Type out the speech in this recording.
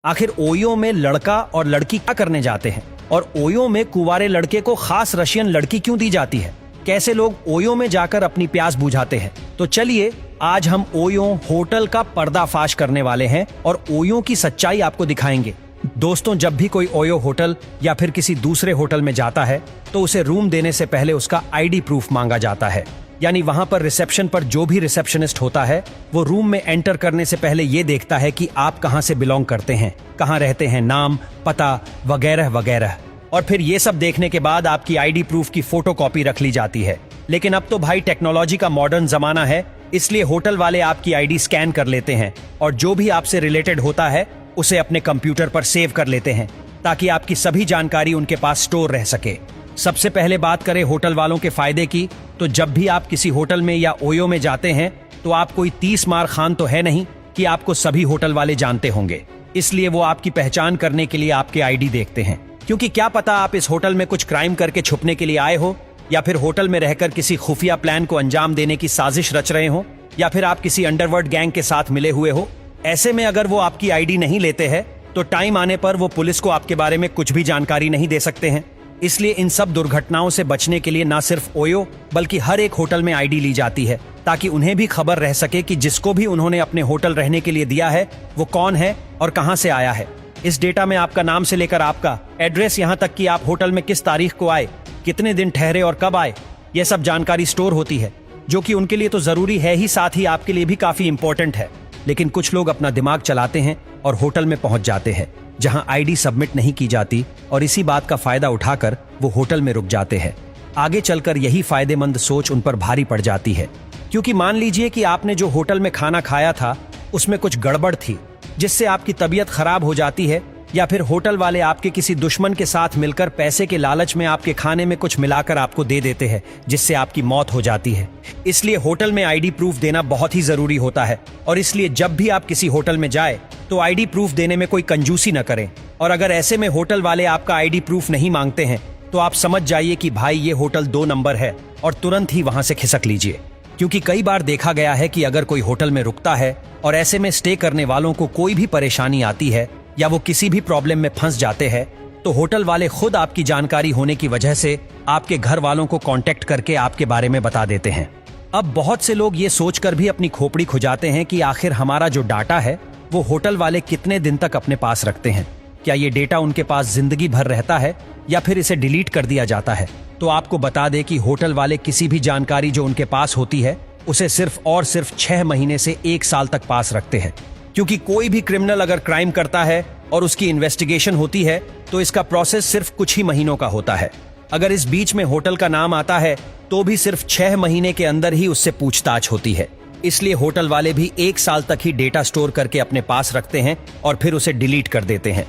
आखिर ओयो में लड़का और लड़की क्या करने जाते हैं, और ओयो में कुंवारे लड़के को खास रशियन लड़की क्यों दी जाती है, कैसे लोग ओयो में जाकर अपनी प्यास बुझाते हैं। तो चलिए आज हम ओयो होटल का पर्दाफाश करने वाले हैं और ओयो की सच्चाई आपको दिखाएंगे। दोस्तों, जब भी कोई ओयो होटल या फिर किसी दूसरे होटल में जाता है तो उसे रूम देने से पहले उसका आईडी प्रूफ मांगा जाता है। यानी वहां पर रिसेप्शन पर जो भी रिसेप्शनिस्ट होता है वो रूम में एंटर करने से पहले ये देखता है कि आप कहां से बिलोंग करते हैं, कहां रहते हैं, नाम, पता वगैरह वगैरह। और फिर ये सब देखने के बाद आपकी आईडी प्रूफ की फोटोकॉपी रख ली जाती है। लेकिन अब तो भाई टेक्नोलॉजी का मॉडर्न जमाना है, इसलिए होटल वाले आपकी आईडी स्कैन कर लेते हैं और जो भी आपसे रिलेटेड होता है उसे अपने कंप्यूटर पर सेव कर लेते हैं ताकि आपकी सभी जानकारी उनके पास स्टोर रह सके। सबसे पहले बात करें होटल वालों के फायदे की, तो जब भी आप किसी होटल में या ओयो में जाते हैं तो आप कोई 30 मार खान तो है नहीं कि आपको सभी होटल वाले जानते होंगे। इसलिए वो आपकी पहचान करने के लिए आपके आईडी देखते हैं, क्योंकि क्या पता आप इस होटल में कुछ क्राइम करके छुपने के लिए आए हो, या फिर होटल में रहकर किसी खुफिया प्लान को अंजाम देने की साजिश रच रहे हो, या फिर आप किसी अंडरवर्ल्ड गैंग के साथ मिले हुए हो। ऐसे में अगर वो आपकी आईडी नहीं लेते हैं तो टाइम आने पर वो पुलिस को आपके बारे में कुछ भी जानकारी नहीं दे सकते हैं। इसलिए इन सब दुर्घटनाओं से बचने के लिए न सिर्फ ओयो बल्कि हर एक होटल में आईडी ली जाती है, ताकि उन्हें भी खबर रह सके कि जिसको भी उन्होंने अपने होटल रहने के लिए दिया है वो कौन है और कहां से आया है। इस डेटा में आपका नाम से लेकर आपका एड्रेस, यहाँ तक कि आप होटल में किस तारीख को आए, कितने दिन ठहरे और कब आए, यह सब जानकारी स्टोर होती है, जो कि उनके लिए तो जरूरी है ही, साथ ही आपके लिए भी काफी इंपॉर्टेंट है। लेकिन कुछ लोग अपना दिमाग चलाते हैं और होटल में पहुंच जाते हैं जहां आईडी सबमिट नहीं की जाती, और इसी बात का फायदा उठाकर वो होटल में रुक जाते हैं। आगे चलकर यही फायदेमंद सोच उन पर भारी पड़ जाती है, क्योंकि मान लीजिए कि आपने जो होटल में खाना खाया था उसमें कुछ गड़बड़ थी जिससे आपकी तबीयत खराब हो जाती है, या फिर होटल वाले आपके किसी दुश्मन के साथ मिलकर पैसे के लालच में आपके खाने में कुछ मिलाकर आपको दे देते हैं जिससे आपकी मौत हो जाती है। इसलिए होटल में आईडी प्रूफ देना बहुत ही जरूरी होता है, और इसलिए जब भी आप किसी होटल में जाए तो आईडी प्रूफ देने में कोई कंजूसी न करें। और अगर ऐसे में होटल वाले आपका आईडी प्रूफ नहीं मांगते हैं तो आप समझ जाइए कि भाई ये होटल 2 नंबर है और तुरंत ही वहां से खिसक लीजिए। क्योंकि कई बार देखा गया है कि अगर कोई होटल में रुकता है और ऐसे में स्टे करने वालों को कोई भी परेशानी आती है या वो किसी भी प्रॉब्लम में फंस जाते हैं तो होटल वाले खुद आपकी जानकारी होने की वजह से आपके घर वालों को कांटेक्ट करके आपके बारे में बता देते हैं। अब बहुत से लोग ये सोचकर भी अपनी खोपड़ी खुजाते हैं कि आखिर हमारा जो डाटा है वो होटल वाले कितने दिन तक अपने पास रखते हैं, क्या ये डेटा उनके पास जिंदगी भर रहता है या फिर इसे डिलीट कर दिया जाता है। तो आपको बता दें कि होटल वाले किसी भी जानकारी जो उनके पास होती है उसे सिर्फ और सिर्फ 6 महीने से 1 साल तक पास रखते हैं, क्योंकि कोई भी क्रिमिनल अगर क्राइम करता है और उसकी इन्वेस्टिगेशन होती है तो इसका प्रोसेस सिर्फ कुछ ही महीनों का होता है। अगर इस बीच में होटल का नाम आता है तो भी सिर्फ 6 महीने के अंदर ही उससे पूछताछ होती है। इसलिए होटल वाले भी 1 साल तक ही डेटा स्टोर करके अपने पास रखते हैं और फिर उसे डिलीट कर देते हैं।